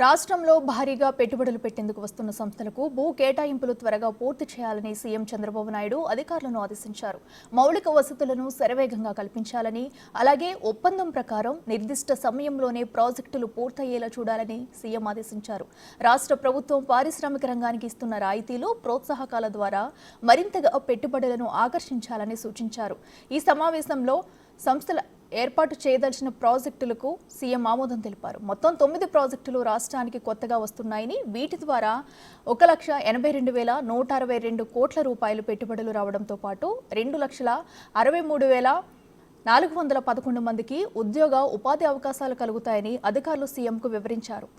రాష్ట్రంలో భారీగా పెట్టుబడులు పెట్టేందుకు వస్తున్న సంస్థలకు భూ కేటాయింపులు త్వరగా పూర్తి చేయాలని సీఎం చంద్రబాబు నాయుడు అధికారులను ఆదేశించారు. మౌలిక వసతులను శరవేగంగా కల్పించాలని, అలాగే ఒప్పందం ప్రకారం నిర్దిష్ట సమయంలోనే ప్రాజెక్టులు పూర్తయ్యేలా చూడాలని సీఎం ఆదేశించారు. రాష్ట్ర ప్రభుత్వం పారిశ్రామిక రంగానికి ఇస్తున్న రాయితీలు, ప్రోత్సాహకాల ద్వారా మరింతగా పెట్టుబడులను ఆకర్షించాలని సూచించారు. ఈ సమావేశంలో సంస్థల ఏర్పాటు చేయదలిచిన ప్రాజెక్టులకు సీఎం ఆమోదం తెలిపారు. మొత్తం 9 ప్రాజెక్టులు రాష్ట్రానికి కొత్తగా వస్తున్నాయని, వీటి ద్వారా 1,82,162 కోట్ల రూపాయలు పెట్టుబడులు రావడంతో పాటు 2,63,411 మందికి ఉద్యోగ ఉపాధి అవకాశాలు కలుగుతాయని అధికారులు సీఎంకు వివరించారు.